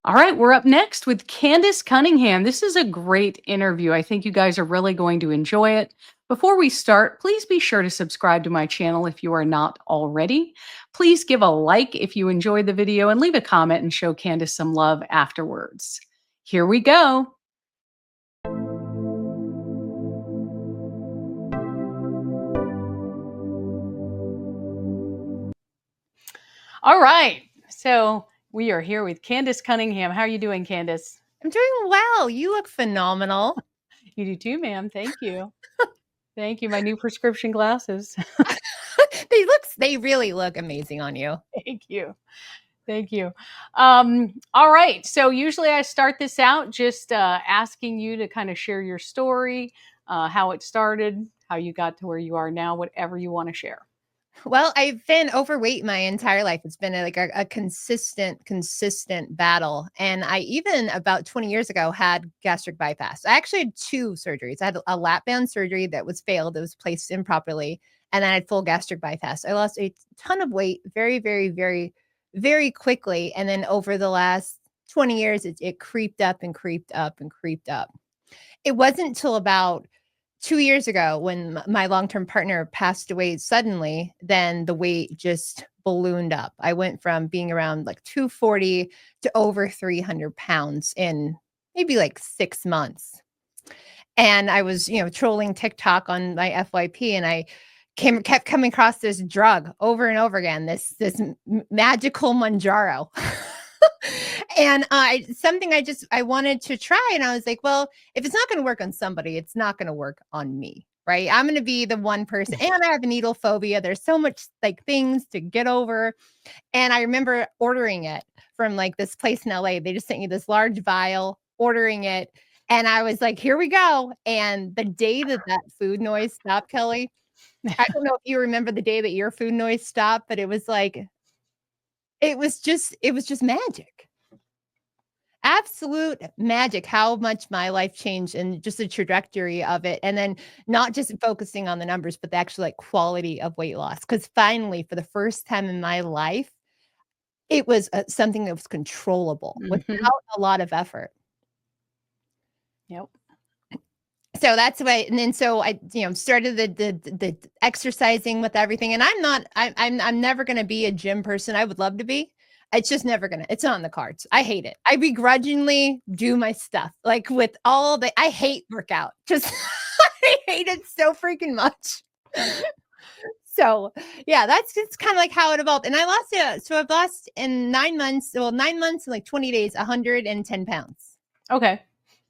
All right, we're up next with Candice Cunningham. This is a great interview. I think you guys are really going to enjoy it. Before we start, please be sure to subscribe to my channel if you are not already. Please give a like if you enjoyed the video and leave a comment and show Candice some love afterwards. Here we go. All right, so we are here with Candice Cunningham. How are you doing, Candice? I'm doing well. You look phenomenal. You do too, ma'am. Thank you. Thank you. My new prescription glasses. They really look amazing on you. Thank you. Thank you. All right. So usually I start this out just asking you to kind of share your story, how it started, how you got to where you are now, whatever you want to share. Well, I've been overweight my entire life. It's been a consistent battle. And I even about 20 years ago had gastric bypass. I actually had two surgeries. I had a lap band surgery that was failed. It was placed improperly. And then I had full gastric bypass. I lost a ton of weight very, very, very, very quickly. And then over the last 20 years, it creeped up and creeped up and creeped up. It wasn't until about 2 years ago when my long-term partner passed away suddenly, then the weight just ballooned up. I went from being around like 240 to over 300 pounds in maybe like 6 months. And I was, trolling TikTok on my FYP, and I kept coming across this drug over and over again, this magical Mounjaro. And something I wanted to try, and I was like, well, if it's not going to work on somebody, it's not going to work on me, right? I'm going to be the one person, and I have a needle phobia. There's so much like things to get over. And I remember ordering it from like this place in LA. They just sent you this large vial, ordering it, and I was like, here we go. And the day that food noise stopped, Kelly, I don't know if you remember the day that your food noise stopped, but it was just magic. Absolute magic, how much my life changed and just the trajectory of it. And then not just focusing on the numbers, but the actual like quality of weight loss. Because finally, for the first time in my life, it was something that was controllable without a lot of effort. Yep. So that's why, and then so I, started the exercising with everything. And I'm never going to be a gym person. I would love to be. It's just never it's not in the cards. I hate it. I begrudgingly do my stuff. Like with I hate workout. Just, I hate it so freaking much. So yeah, it's kind of like how it evolved. And I lost it. So I've lost in 9 months, 9 months and like 20 days, 110 pounds. Okay.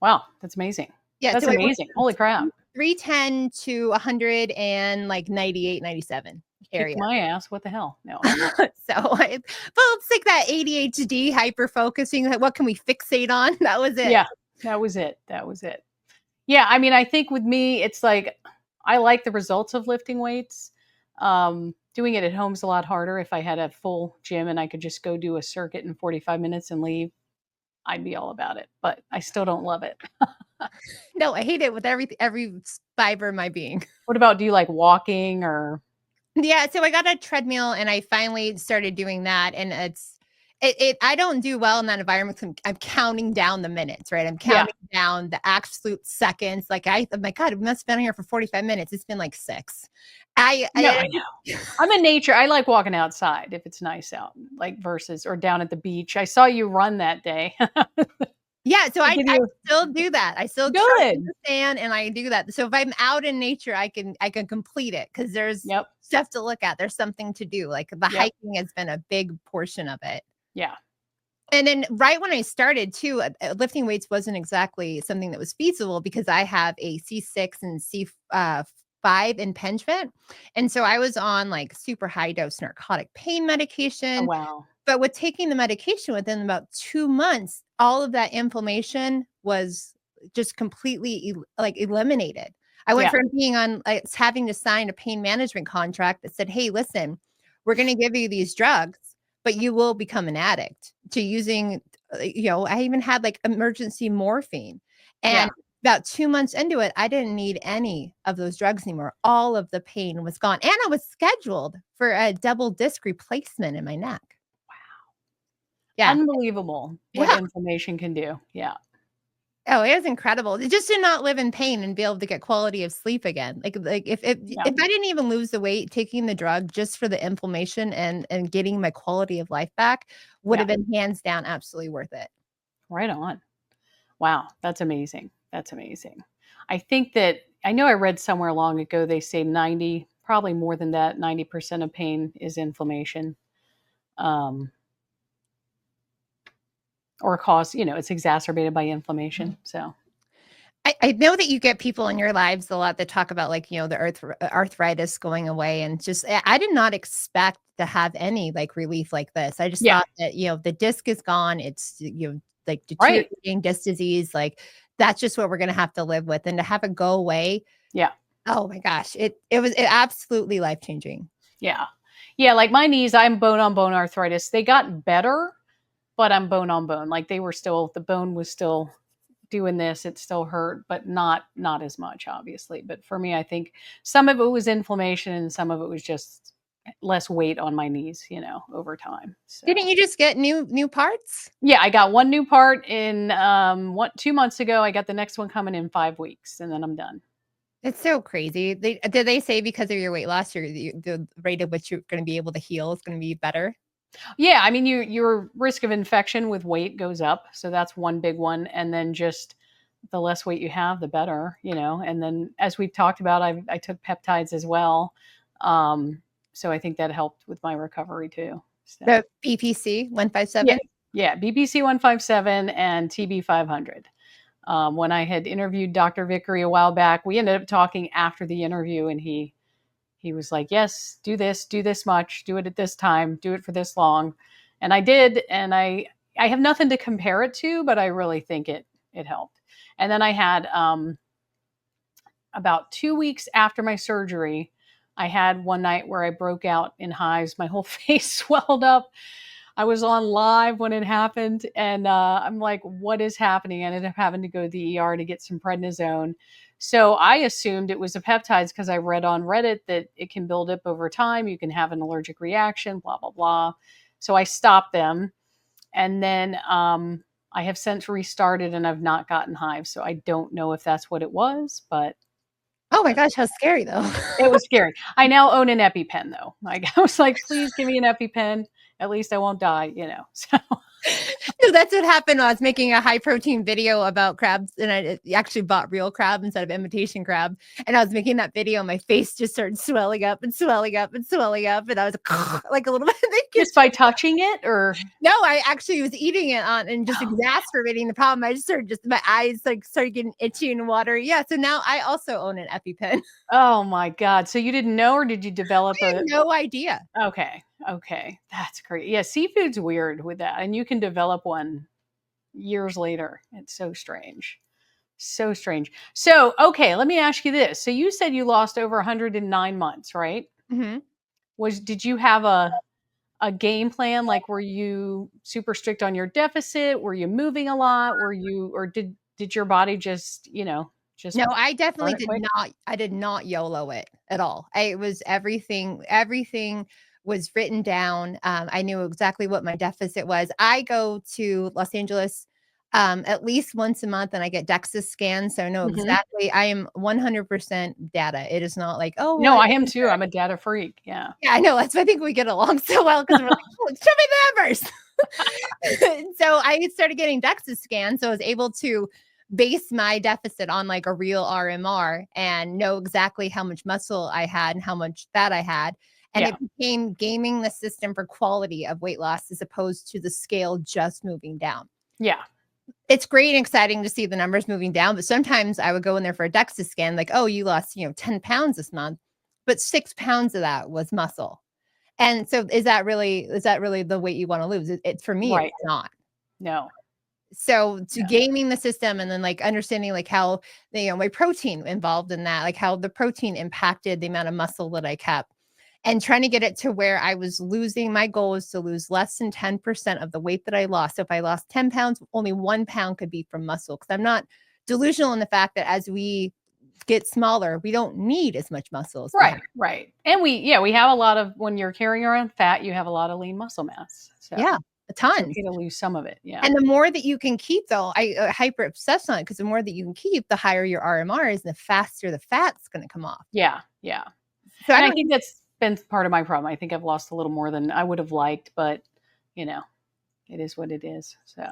Wow. That's amazing. Yeah. That's so amazing. Holy crap. 310 to 100 and like 98, 97 area. Kick my ass. What the hell? No. Well, it's like that ADHD hyper focusing. What can we fixate on? That was it. Yeah, that was it. Yeah. I mean, I think with me, it's like, I like the results of lifting weights. Doing it at home is a lot harder. If I had a full gym and I could just go do a circuit in 45 minutes and leave, I'd be all about it, but I still don't love it. No, I hate it with every fiber of my being. What about, do you like walking or? Yeah, so I got a treadmill and I finally started doing that. And I don't do well in that environment. I'm counting down the minutes, right? I'm counting down the absolute seconds. Like oh my God, we must have been here for 45 minutes. It's been like 6. I know. I'm a nature. I like walking outside if it's nice out, like or down at the beach. I saw you run that day. Yeah, so I still do that. I still stand and I do that. So if I'm out in nature, I can complete it because there's stuff to look at. There's something to do. Like the hiking has been a big portion of it. Yeah. And then right when I started too, lifting weights wasn't exactly something that was feasible because I have a C6 and C5 impingement. And so I was on like super high dose narcotic pain medication. Oh, wow. But with taking the medication within about 2 months, all of that inflammation was just completely eliminated. I went from being on having to sign a pain management contract that said, hey, listen, we're going to give you these drugs, but you will become an addict to using, I even had like emergency morphine. And about 2 months into it, I didn't need any of those drugs anymore. All of the pain was gone. And I was scheduled for a double disc replacement in my neck. Yeah. Unbelievable what Yeah. inflammation can do. Yeah. Oh, it was incredible. Just to not live in pain and be able to get quality of sleep again. Like Yeah. if I didn't even lose the weight, taking the drug just for the inflammation and getting my quality of life back would Yeah. have been hands down absolutely worth it. Right on. Wow. That's amazing. That's amazing. I think that I know I read somewhere long ago they say 90, probably more than that, 90% of pain is inflammation. Um, or cause, it's exacerbated by inflammation. So, I know that you get people in your lives a lot that talk about like, the arthritis going away and just I did not expect to have any like relief like this. I just yeah. thought that, the disc is gone. It's, like Right. deteriorating disc disease. Like that's just what we're going to have to live with. And to have it go away. Yeah. Oh my gosh. It was absolutely life changing. Yeah. Yeah. Like my knees, I'm bone on bone arthritis. They got better, but I'm bone on bone. Like the bone was still doing this. It still hurt, but not as much, obviously. But for me, I think some of it was inflammation and some of it was just less weight on my knees, over time. Didn't So you just get new parts? yeah, I got one new part in 2 months ago. I got the next one coming in 5 weeks, and then I'm done. It's so crazy. Did they say because of your weight loss, the rate at which you're going to be able to heal is going to be better? Yeah, I mean, your risk of infection with weight goes up, so that's one big one, and then just the less weight you have, the better, And then as we've talked about, I took peptides as well, so I think that helped with my recovery too. So The BPC yeah, 157? yeah, BPC-157 and TB-500. When I had interviewed Dr. Vickery a while back, we ended up talking after the interview, and he was like, yes, do this much, do it at this time, do it for this long. And I did. And I have nothing to compare it to, but I really think it helped. And then I had, about 2 weeks after my surgery, I had one night where I broke out in hives. My whole face swelled up. I was on live when it happened, and I'm like, what is happening? I ended up having to go to the ER to get some prednisone. So I assumed it was the peptides because I read on Reddit that it can build up over time. You can have an allergic reaction, blah, blah, blah. So I stopped them. And then I have since restarted and I've not gotten hives. So I don't know if that's what it was, but Oh my gosh, how scary though. it was scary. I now own an EpiPen though. Like I was like, please give me an EpiPen. At least I won't die. So No, that's what happened. I was making a high protein video about crabs and I actually bought real crab instead of imitation crab. And I was making that video. My face just started swelling up and swelling up and swelling up. And I was like a little bit. just by touching it or No, I actually was eating it on and just exacerbating the problem. I just started my eyes like started getting itchy and watery. Yeah. So now I also own an EpiPen. oh my God. So you didn't know or did you develop I had no idea. okay. Okay. That's great. Yeah, seafood's weird with that. And you can develop one years later. It's so strange. So strange. So, okay, let me ask you this. So you said you lost over 109 months, right? Mm-hmm. Did you have a game plan? Like were you super strict on your deficit? Were you moving a lot? Or did your body just No, I definitely burn it did quick? not. I did not YOLO it at all. It was everything was written down. I knew exactly what my deficit was. I go to Los Angeles at least once a month and I get DEXA scans. So I know Mhm. exactly. I am 100% data. It is not like, oh, No, well, I am too. I'm a data freak. Yeah. yeah, I know. That's why I think we get along so well because we're like, oh, show me the numbers. So I started getting DEXA scans. So I was able to base my deficit on like a real RMR and know exactly how much muscle I had and how much fat I had. And Yeah. it became gaming the system for quality of weight loss as opposed to the scale just moving down. Yeah. It's great and exciting to see the numbers moving down, but sometimes I would go in there for a DEXA scan, like, oh, you lost, 10 pounds this month, but 6 pounds of that was muscle. And so is that really the weight you want to lose? It for me, it's Right. not. No. So to No. gaming the system and then like understanding like how my protein involved in that, like how the protein impacted the amount of muscle that I kept and trying to get it to where I was losing. My goal was to lose less than 10% of the weight that I lost. So if I lost 10 pounds, only 1 pound could be from muscle because I'm not delusional in the fact that as we get smaller, we don't need as much muscle as we have. Right, right. And we have a lot of when you're carrying around fat, you have a lot of lean muscle mass. So Yeah. It's tons. okay to lose some of it. Yeah. And the more that you can keep, though, I hyper obsess on it because the more that you can keep, the higher your RMR is, and the faster the fat's going to come off. Yeah. Yeah. So And I think that's been part of my problem. I think I've lost a little more than I would have liked, but you know, it is what it is. So,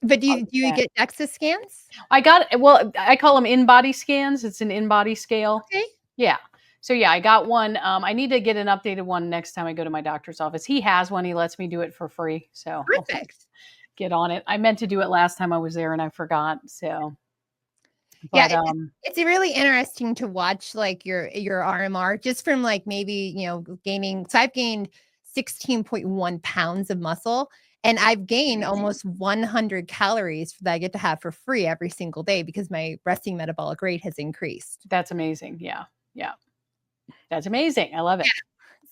but do you get DEXA scans? I call them in-body scans. It's an in-body scale. Okay. Yeah. So yeah, I got one. I need to get an updated one next time I go to my doctor's office. He has one. He lets me do it for free. So Perfect. I'll get on it. I meant to do it last time I was there and I forgot. So, but, yeah, it's really interesting to watch like your RMR just from like maybe, gaining. So I've gained 16.1 pounds of muscle, and I've gained almost 100 calories that I get to have for free every single day because my resting metabolic rate has increased. That's amazing. Yeah. Yeah. That's amazing. I love it.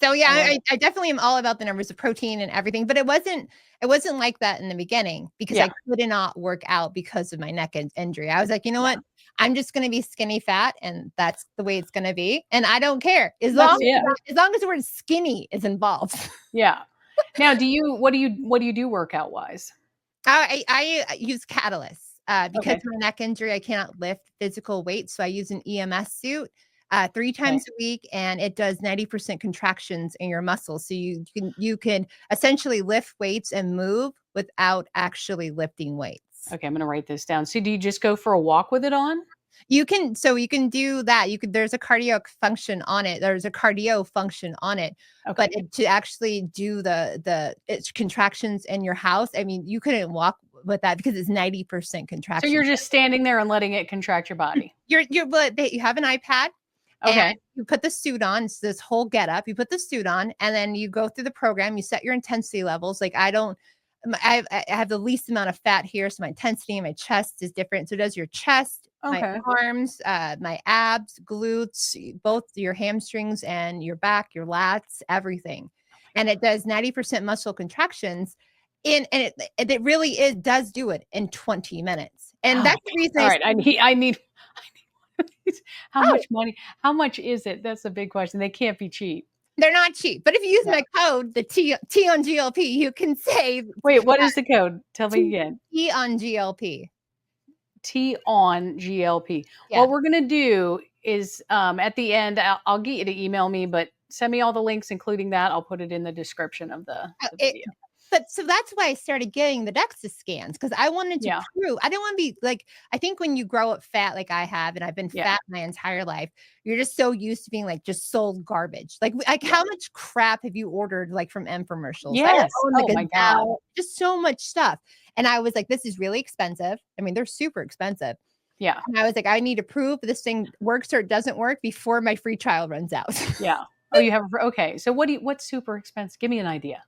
So yeah, I definitely am all about the numbers of protein and everything, but it wasn't like that in the beginning because I could not work out because of my neck injury. I was like, you know what? I'm just going to be skinny fat, and that's the way it's going to be, and I don't care as long as the word skinny is involved. Yeah. Now, what do you do workout wise? I use Catalyst because of my neck injury. I cannot lift physical weight, so I use an EMS suit 3 times a week, and it does 90% contractions in your muscles. So you can essentially lift weights and move without actually lifting weights. Okay, I'm going to write this down. So do you just go for a walk with it on? You can do that. There's a cardio function on it. Okay. But to actually do it's contractions in your house, I mean, you couldn't walk with that because it's 90% contraction. So you're just standing there and letting it contract your body. You have an iPad. Okay. And you put the suit on. It's this whole getup. You put the suit on, and then you go through the program. You set your intensity levels. Like I have the least amount of fat here, so my intensity in my chest is different. So it does your chest, my arms, my abs, glutes, both your hamstrings and your back, your lats, everything. And it does 90% muscle contractions. And it really does do it in 20 minutes. And that's the reason. All right, I need how much money? How much is it? That's a big question. They can't be cheap. They're not cheap. But if you use my code, the T on GLP, you can save. Wait, what is the code? Tell me again. T on GLP. T on GLP. Yeah. What we're going to do is at the end, I'll get you to email me, but send me all the links, including that. I'll put it in the description of the video. But so that's why I started getting the DEXA scans, because I wanted to prove. I didn't want to be like, I think when you grow up fat like I have, and I've been fat my entire life, you're just so used to being like just sold garbage. Like how much crap have you ordered like from infomercials? Yes. Oh my God. Just so much stuff. And I was like, this is really expensive. I mean, they're super expensive. Yeah. And I was like, I need to prove this thing works or it doesn't work before my free trial runs out. Yeah. Oh, you have, okay. So what's super expensive? Give me an idea.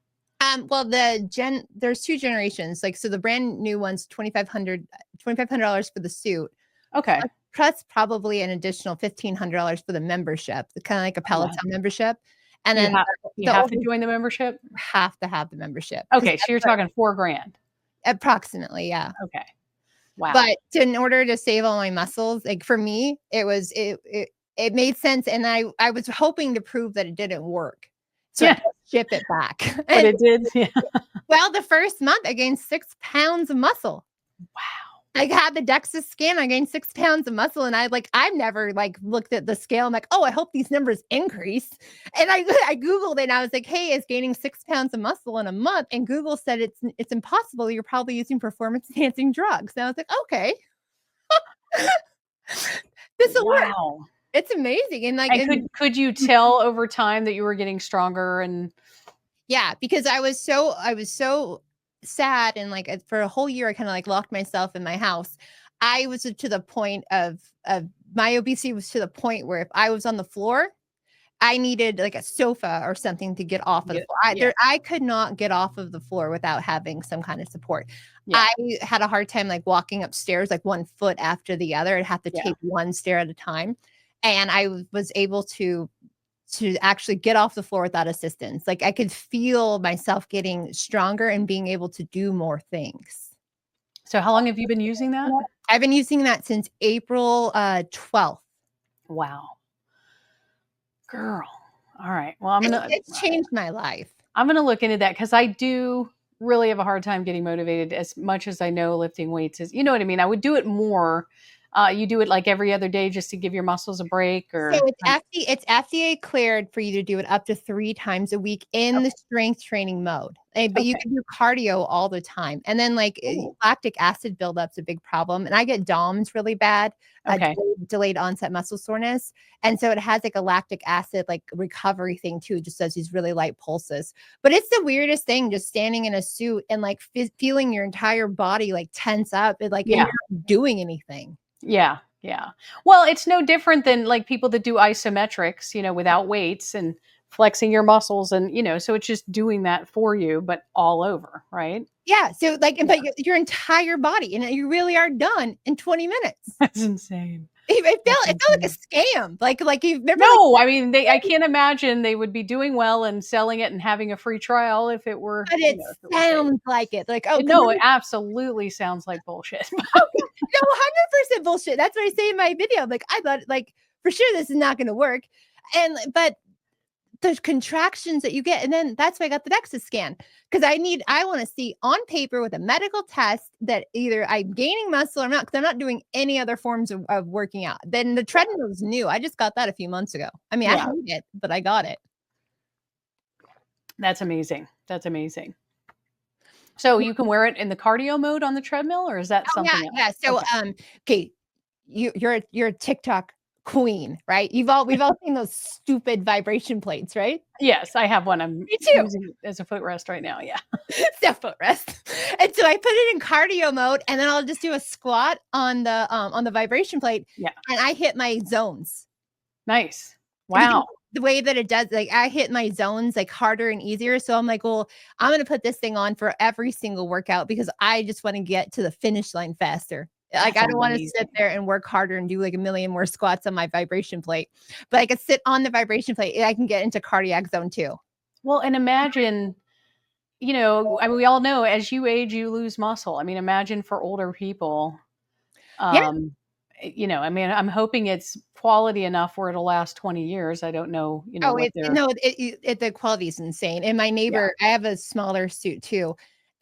Well, there's 2 generations. Like, so the brand new one's $2,500 for the suit. Okay. Plus probably an additional $1,500 for the membership, kind of like a Peloton membership. And then you have to join the membership. Have to have the membership. Okay, so you're talking $4,000. Approximately, yeah. Okay. Wow. But in order to save all my muscles, like for me, it made sense, and I was hoping to prove that it didn't work. So I ship it back. But it did. Yeah. Well, the first month I gained 6 pounds of muscle. Wow. I had the DEXA scan. I gained 6 pounds of muscle, and I've never like looked at the scale. I'm like, oh, I hope these numbers increase. And I Googled it, and I was like, hey, is gaining 6 pounds of muscle in a month? And Google said it's impossible. You're probably using performance enhancing drugs. And I was like, okay, this will work. It's amazing. And like, could you tell over time that you were getting stronger? And yeah, because I was so sad, and like for a whole year I kind of like locked myself in my house. I was to the point of my obesity was to the point where if I was on the floor, I needed like a sofa or something to get off of the floor. I could not get off of the floor without having some kind of support. I had a hard time like walking upstairs like one foot after the other. I'd have to take one stair at a time. And I was able to actually get off the floor without assistance. Like I could feel myself getting stronger and being able to do more things. So how long have you been using that? I've been using that since April 12th. Wow. Girl. All right. Well, it's changed my life. I'm going to look into that because I do really have a hard time getting motivated as much as I know lifting weights is. You know what I mean? I would do it more. You do it like every other day just to give your muscles a break, So or it's FDA cleared for you to do it up to 3 times a week in the strength training mode. But you okay. can do cardio all the time. And then like Ooh, lactic acid buildup's a big problem. And I get DOMS really bad, okay. delayed onset muscle soreness. And so it has like a lactic acid like recovery thing too, just does these really light pulses. But it's the weirdest thing just standing in a suit and like feeling your entire body like tense up and like and Yeah. you're not doing anything. Yeah. Yeah. Well, it's no different than like people that do isometrics, without weights and flexing your muscles, and so it's just doing that for you, but all over, right? Yeah, so, like, Yeah. but your entire body, and you really are done in 20 minutes. That's insane. That's It felt like insane. a scam, like, you remember, like No, I mean, I can't imagine they would be doing well and selling it and having a free trial if it were, but it if it were fake. sounds like it, like, oh, because No, it absolutely sounds like bullshit. oh, yeah, no, 100% bullshit, that's what I say in my video, I'm like, I thought, like, for sure this is not gonna work, but the contractions that you get, and then that's why I got the DEXA scan because I want to see on paper with a medical test that either I'm gaining muscle or not because I'm not doing any other forms of working out. Then the treadmill is new. I just got that a few months ago. I mean, I Yeah, hate it, but I got it. that's amazing. That's amazing. So you can wear it in the cardio mode on the treadmill, or is that Oh yeah, something else? yeah. So Okay. okay, you're a TikTok queen, right? We've all seen those stupid vibration plates, right? Yes, I have one. I'm Me too. using it as a footrest right now. Yeah. Step footrest. And so I put it in cardio mode, and then I'll just do a squat on the vibration plate, Yeah. and I hit my zones. Nice. Because Wow. the way that it does, like I hit my zones like harder and easier. So I'm like, well, I'm gonna put this thing on for every single workout because I just want to get to the finish line faster. Like That's I don't want to sit amazing. there and work harder and do like a million more squats on my vibration plate, but I could sit on the vibration plate. I can get into cardiac zone too. Well, and imagine, I mean, we all know as you age, you lose muscle. I mean, imagine for older people. Yeah. Um, I mean, I'm hoping it's quality enough where it'll last 20 years. I don't know, Oh, what they're, the quality is insane. And my yeah, neighbor, I have a smaller suit too.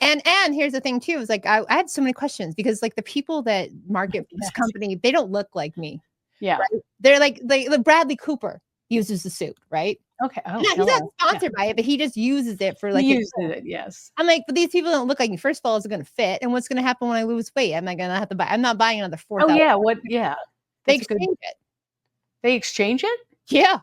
And here's the thing too, is like I had so many questions because like the people that market for this yes. company, they don't look like me, Yeah. right? They're like Bradley Cooper uses the suit, right? Okay. Oh, No, he's not hello. Yeah. sponsored by it, but he just uses it for like He a used it. Yes. I'm like, but these people don't look like me. First of all, is it gonna fit? And what's gonna happen when I lose weight? Am I gonna have to buy? I'm not buying another Oh, 4,000. yeah. Yeah. They That's a good, exchange it. they exchange it? Yeah.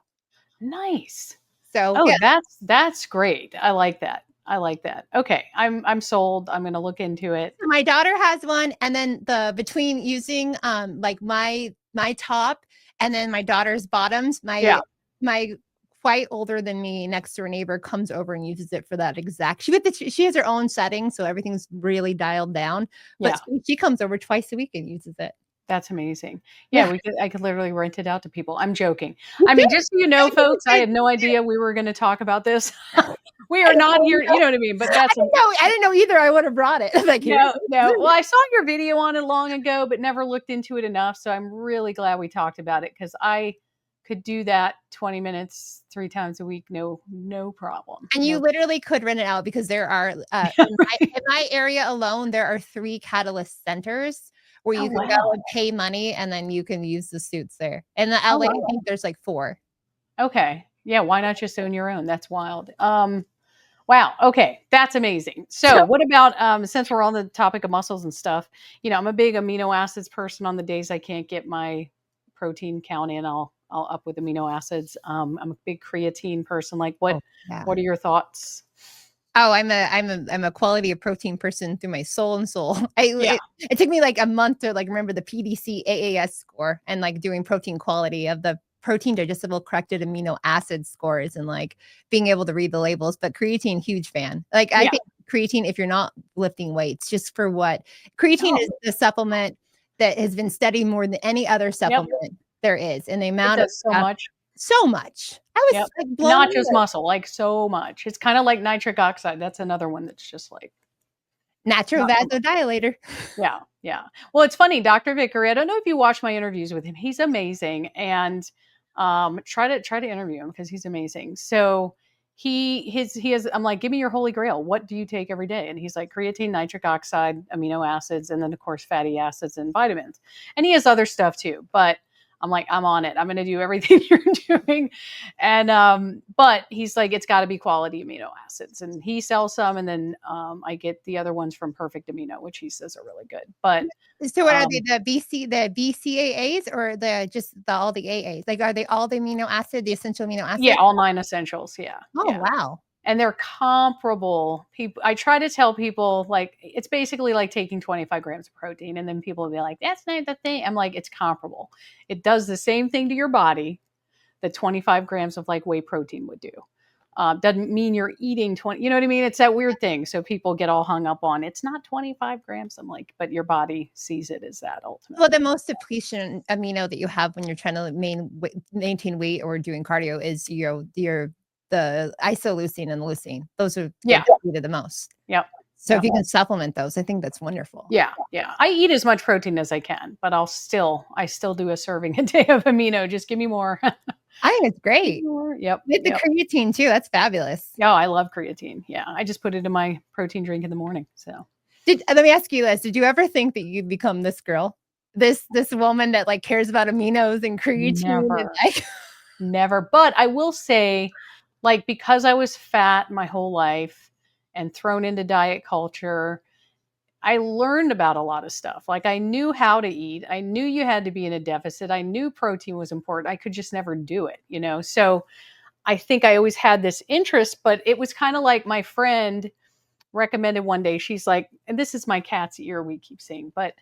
Nice. So Oh, yeah. that's great. I like that. I like that. Okay. I'm sold. I'm going to look into it. My daughter has one, and then the between using like my top and then my daughter's bottoms, Yeah. my quite older than me next door neighbor comes over and uses it for that exact. She has her own settings, so everything's really dialed down. But Yeah. she comes over twice a week and uses it. That's amazing. Yeah, Yeah, I could literally rent it out to people. I'm joking. you I do. mean, just so you know, folks, I had no idea we were gonna talk about this. We are not here, you know what I mean? But that's I didn't know either. I would have brought it. Like here. no, no. Well, I saw your video on it long ago, but never looked into it enough. So I'm really glad we talked about it because I could do that 20 minutes 3 times a week, no problem. And you No. literally could rent it out because there are in my area alone, there are 3 Catalyst centers where Oh you can go wow. and pay money and then you can use the suits there. In the Oh LA, I wow. think there's like 4. Okay. Yeah, why not just own your own? That's wild. Wow. Okay. That's amazing. So, what about since we're on the topic of muscles and stuff, I'm a big amino acids person. On the days I can't get my protein count in, I'll up with amino acids. I'm a big creatine person. Like Oh, yeah. what are your thoughts? Oh, I'm a quality of protein person through my soul and soul. Yeah. It took me like a month to like remember the PDC AAS score and like doing protein quality of the protein digestible corrected amino acid scores and like being able to read the labels. But creatine, huge fan. Like I Yeah. think creatine, if you're not lifting weights, just for what creatine Oh, is the supplement that has been studied more than any other yep. supplement there is, and the It amount of does so much. so much. I was Yep. like blown Not just away. muscle, like so much. It's kind of like nitric oxide. That's another one that's just like Natural not so much. vasodilator. Yeah, yeah. Well, it's funny, Dr. Vickery. I don't know if you watch my interviews with him. He's amazing, and try to interview him because he's amazing. So he has, I'm like, give me your holy grail. What do you take every day? And he's like, creatine, nitric oxide, amino acids, and then of course fatty acids and vitamins. And he has other stuff too, but I'm like, I'm on it. I'm going to do everything you're doing. And, but he's like, it's got to be quality amino acids. And he sells some. And then I get the other ones from Perfect Amino, which he says are really good. But So what are they, the BCAAs or all the AAs? Like, are they all the amino acid, the essential amino acids? yeah, all 9 essentials. Yeah. Oh, Yeah. wow. And they're comparable. People, I try to tell people, like, it's basically like taking 25 grams of protein, and then people will be like, that's not the thing. I'm like, it's comparable. It does the same thing to your body that 25 grams of like whey protein would do. Doesn't mean you're eating 20, you know what I mean? It's that weird thing. So people get all hung up on, it's not 25 grams. I'm like, but your body sees it as that ultimately. Well, the most depletion amino that you have when you're trying to maintain weight or doing cardio is the isoleucine and the leucine. Those are depleted the most. Yep. So if you can supplement those, I think that's wonderful. Yeah. Yeah. I eat as much protein as I can, but I still do a serving a day of amino. Just give me more. I think it's great. Yep. With the creatine too. That's fabulous. Yeah, I love creatine. Yeah. I just put it in my protein drink in the morning. So let me ask you this. Did you ever think that you'd become this girl? This woman that like cares about aminos and creatine? Never. Never. But I will say, like, because I was fat my whole life and thrown into diet culture, I learned about a lot of stuff. Like, I knew how to eat. I knew you had to be in a deficit. I knew protein was important. I could just never do it, you know? So I think I always had this interest, but it was kind of like my friend recommended one day. She's like, and this is my cat's ear we keep saying, but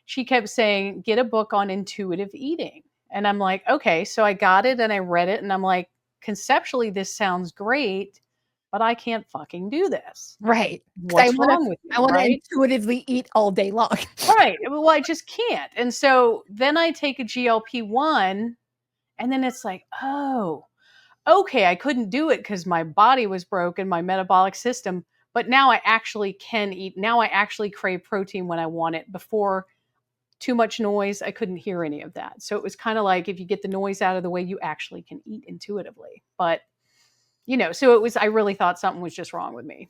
she kept saying, get a book on intuitive eating. And I'm like, okay. So I got it and I read it and I'm like, conceptually, this sounds great, but I can't fucking do this. Right. What's wrong with me? I want to intuitively eat all day long. Right. Well, I just can't. And so then I take a GLP-1 and then it's like, oh, okay, I couldn't do it because my body was broken, my metabolic system. But now I actually can eat. Now I actually crave protein when I want it. Before, too much noise, I couldn't hear any of that. So it was kind of like, if you get the noise out of the way, you actually can eat intuitively. But, you know, so it was, I really thought something was just wrong with me.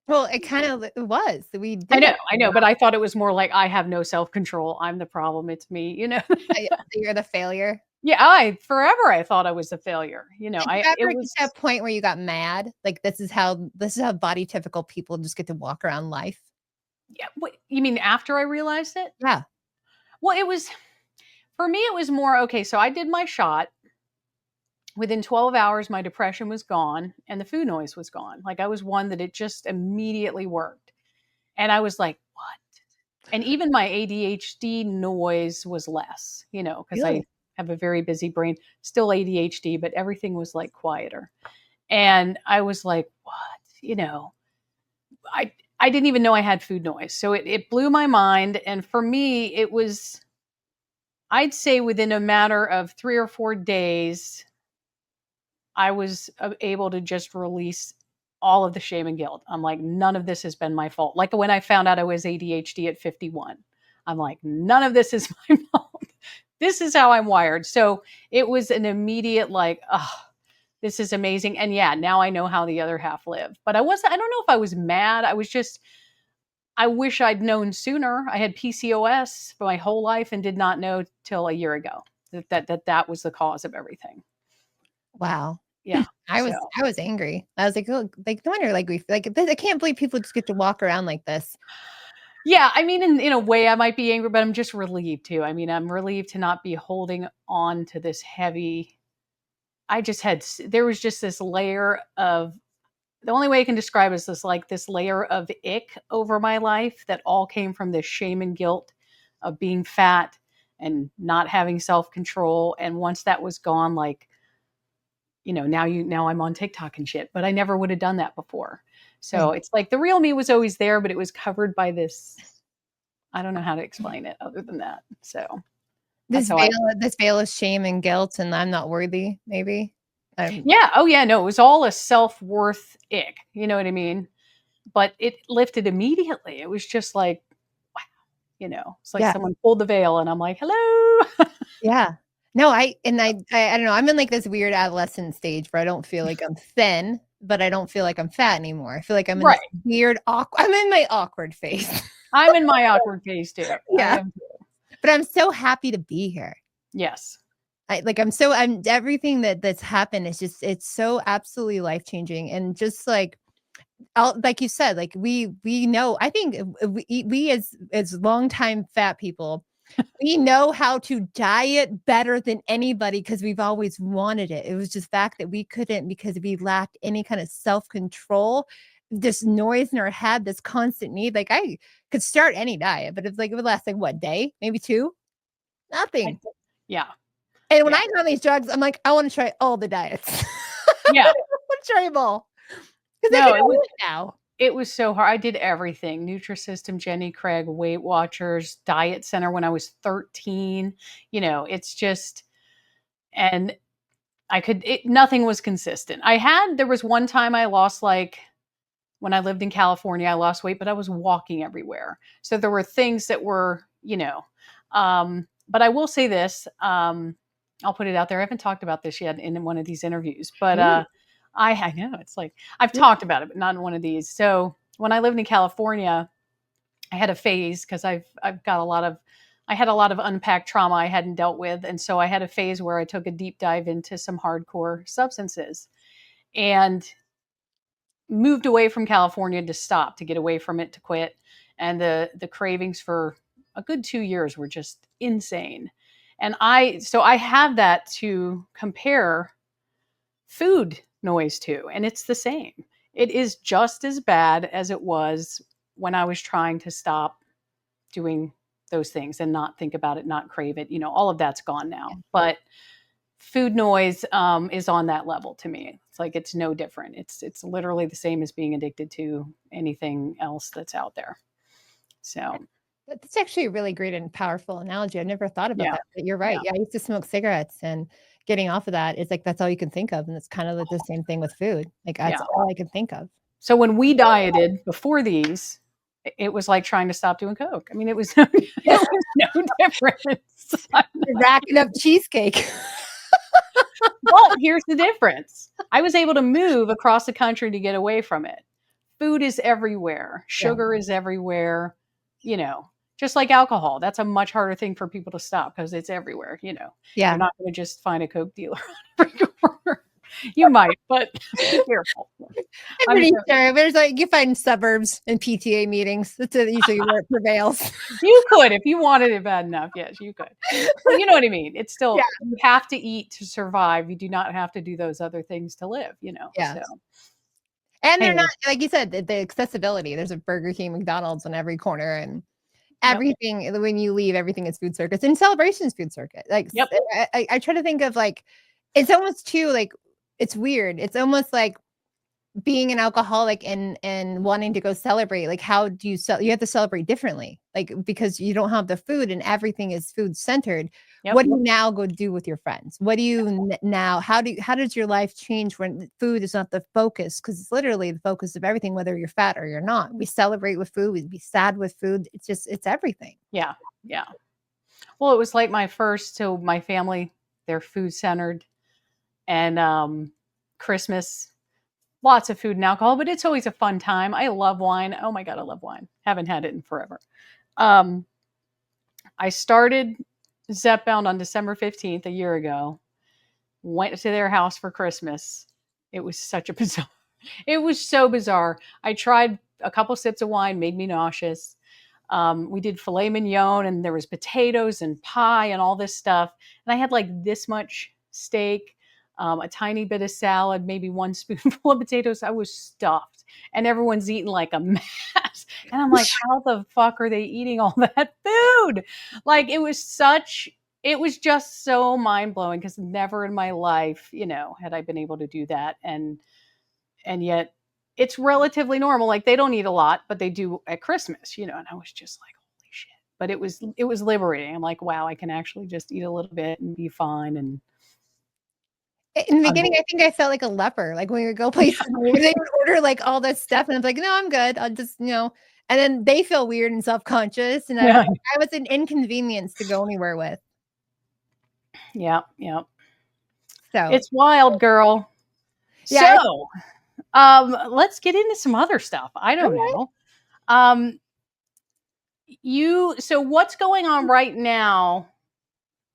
Well, it kind of was. We did. I know, but I thought it was more like, I have no self-control. I'm the problem. It's me, you know? You're the failure. Yeah, I thought I was a failure. You know, it was at a point where you got mad. Like, this is how body typical people just get to walk around life. Yeah. What, you mean after I realized it? Yeah. Well, for me, it was more, okay, so I did my shot. Within 12 hours, my depression was gone and the food noise was gone. Like, I was one that it just immediately worked. And I was like, what? And even my ADHD noise was less, you know, because I have a very busy brain, still ADHD, but everything was like quieter. And I was like, what? You know, I didn't even know I had food noise. So it blew my mind. And for me, it was, I'd say within a matter of 3 or 4 days, I was able to just release all of the shame and guilt. I'm like, none of this has been my fault. Like when I found out I was ADHD at 51, I'm like, none of this is my fault. This is how I'm wired. So it was an immediate like, oh, this is amazing. And yeah, now I know how the other half lived. But I don't know if I was mad. I was just, I wish I'd known sooner. I had PCOS for my whole life and did not know till a year ago that was the cause of everything. Wow. Yeah. I was angry. I was like, oh, like no wonder, like I can't believe people just get to walk around like this. Yeah, I mean, in a way, I might be angry, but I'm just relieved too. I mean, I'm relieved to not be holding on to this heavy. There was just this layer of, the only way I can describe it is this layer of ick over my life that all came from this shame and guilt of being fat and not having self-control. And once that was gone, like, you know, now I'm on TikTok and shit, but I never would have done that before. So it's like the real me was always there, but it was covered by this, I don't know how to explain it other than that. So this veil of shame and guilt and I'm not worthy, maybe. Yeah. Oh yeah. No, it was all a self-worth ick. You know what I mean? But it lifted immediately. It was just like, wow, you know, it's like someone pulled the veil and I'm like, hello. Yeah. No, I don't know. I'm in like this weird adolescent stage where I don't feel like I'm thin. but I don't feel like I'm fat anymore. I feel like I'm in Right. this weird awkward. I'm in my awkward phase. I'm in my awkward phase too. Yeah. But I'm so happy to be here. Yes. I'm everything that's happened is just, it's so absolutely life changing. And just like, like you said, like we know, I think we as longtime fat people, we know how to diet better than anybody because we've always wanted it. It was just fact that we couldn't because we lacked any kind of self-control, this noise in our head, this constant need. Like I could start any diet, but it's like it would last like what, day, maybe two, nothing. Yeah. And when I go on these drugs, I'm like, I want to try all the diets. Yeah. I want to try them all. Because No, I can do it now. it was so hard. I did everything. Nutrisystem, Jenny Craig, Weight Watchers, Diet Center when I was 13. It's just, and nothing was consistent. There was one time I lost, like, when I lived in California, I lost weight, but I was walking everywhere. So there were things that were, but I will say this, I'll put it out there. I haven't talked about this yet in one of these interviews, but I know it's like I've talked about it, but not in one of these. So when I lived in California, I had a phase because I had a lot of unpacked trauma I hadn't dealt with, and so I had a phase where I took a deep dive into some hardcore substances, and moved away from California to get away from it, to quit, and the cravings for a good 2 years were just insane. And I have that to compare food noise to, and it's the same. It is just as bad as it was when I was trying to stop doing those things and not think about it, not crave it. All of that's gone now. But food noise is on that level to me. It's like it's no different. It's literally the same as being addicted to anything else that's out there. So that's actually a really great and powerful analogy. I've never thought about that, but you're right. Yeah. I used to smoke cigarettes, and getting off of that is like that's all you can think of, and it's kind of like the same thing with food. Like that's all I can think of. So when we dieted before these, it was like trying to stop doing coke. I mean, it was no difference. Racking up cheesecake. But here's the difference. I was able to move across the country to get away from it. Food is everywhere. Sugar is everywhere. Just like alcohol. That's a much harder thing for people to stop because it's everywhere. Yeah. You're not going to just find a Coke dealer on every corner. You might, but be careful. I'm pretty sure. There's like you find suburbs and PTA meetings. That's usually where it prevails. You could, if you wanted it bad enough. Yes, you could. But you know what I mean? It's still, you have to eat to survive. You do not have to do those other things to live, Yeah. So. And they're not, like you said, the accessibility. There's a Burger King, McDonald's on every corner, and everything. When you leave, everything is food circuits, and Celebration's food circuit. Like, I try to think of like, it's almost too like, it's weird. It's almost like being an alcoholic and wanting to go celebrate. Like, how do you you have to celebrate differently, like, because you don't have the food and everything is food centered. What do you now go do with your friends? What do you now, how does your life change when food is not the focus? Because it's literally the focus of everything, whether you're fat or you're not. We celebrate with food, we be sad with food. It's everything. Yeah. Well, it was like my family, they're food centered, and Christmas, lots of food and alcohol, but it's always a fun time. I love wine. Oh my God, I love wine. Haven't had it in forever. I started Zepbound on December 15th, a year ago. Went to their house for Christmas. It was it was so bizarre. I tried a couple sips of wine, made me nauseous. We did filet mignon, and there was potatoes and pie and all this stuff. And I had like this much steak, a tiny bit of salad, maybe one spoonful of potatoes. I was stuffed, and everyone's eating like a mess. And I'm like, how the fuck are they eating all that food? Like, it was just so mind blowing because never in my life, had I been able to do that. And yet it's relatively normal. Like, they don't eat a lot, but they do at Christmas, and I was just like, holy shit. But it was liberating. I'm like, wow, I can actually just eat a little bit and be fine. And in the beginning, I think I felt like a leper. Like when we would go places, they would order like all this stuff, and I'm like, no, I'm good. I'll just, and then they feel weird and self-conscious, and I was an inconvenience to go anywhere with. Yeah. So it's wild, girl. Yeah, so Let's get into some other stuff. I don't Okay. know. So what's going on right now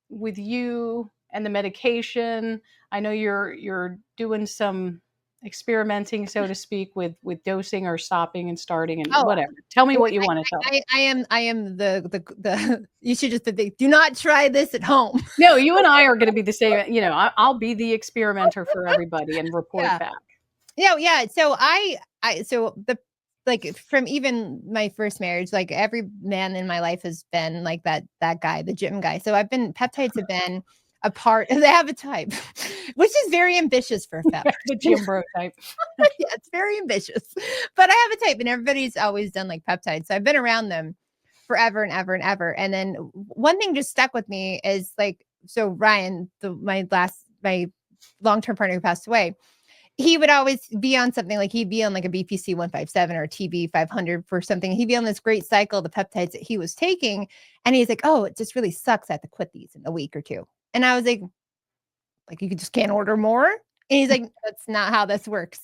with you and the medication? I know you're doing some experimenting, so to speak, with dosing or stopping and starting and Oh, whatever. Tell me yeah, what you want to tell me. I am the you should just do not try this at home. No, you and I are going to be the same. I'll be the experimenter for everybody and report Yeah. back. Yeah. So so the like from even my first marriage, like every man in my life has been like that guy, the gym guy. So peptides have been a part they have a type, which is very ambitious for a fat The person. gym bro type. Yeah, it's very ambitious. But I have a type and everybody's always done like peptides. So I've been around them forever and ever and ever. And then one thing just stuck with me is like, so Ryan, my long-term partner who passed away, he would always be on something like he'd be on like a BPC-157 or TB-500 for something. He'd be on this great cycle, the peptides that he was taking. And he's like, oh, it just really sucks. I have to quit these in a week or two. And I was like, you just can't order more. And he's like, that's not how this works.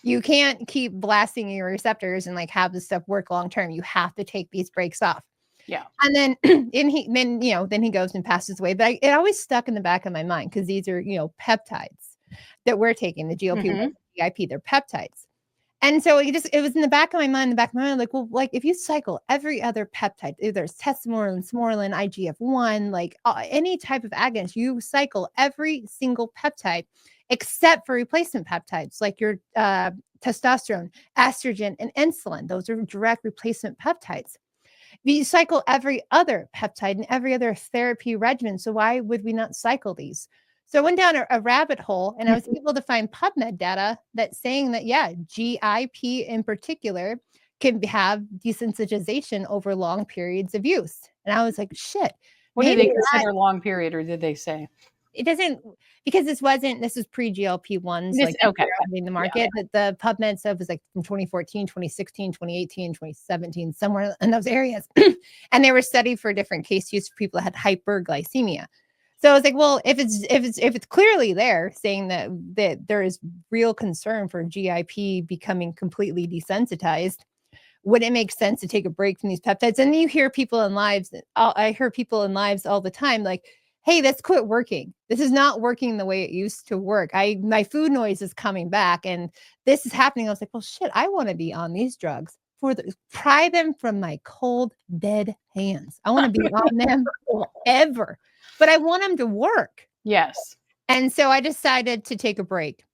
You can't keep blasting your receptors and like have this stuff work long term. You have to take these breaks off. Yeah. And then then he goes and passes away. But it always stuck in the back of my mind because these are, peptides that we're taking, the GLP-1, GIP, they're peptides. And so it was in the back of my mind, like, well, like if you cycle every other peptide, either it's testosterone, IGF-1, like any type of agonist, you cycle every single peptide except for replacement peptides, like your testosterone, estrogen, and insulin. Those are direct replacement peptides. We cycle every other peptide and every other therapy regimen. So why would we not cycle these? So I went down a rabbit hole and I was able to find PubMed data that's saying that, yeah, GIP in particular can have desensitization over long periods of use. And I was like, shit. What do they consider a long period, or did they say? It doesn't, because this was pre-GLP-1s, like Okay. in the market, that the PubMed stuff was like from 2014, 2016, 2018, 2017, somewhere in those areas. And they were studied for different case use for people that had hyperglycemia. So I was like, well, if it's clearly there saying that there is real concern for GIP becoming completely desensitized, would it make sense to take a break from these peptides? And you hear people in lives, I hear people in lives all the time, like, hey, let's quit working. This is not working the way it used to work. My food noise is coming back and this is happening. I was like, well, shit, I want to be on these drugs pry them from my cold, dead hands. I want to be on them forever, but I want them to work. Yes. And so I decided to take a break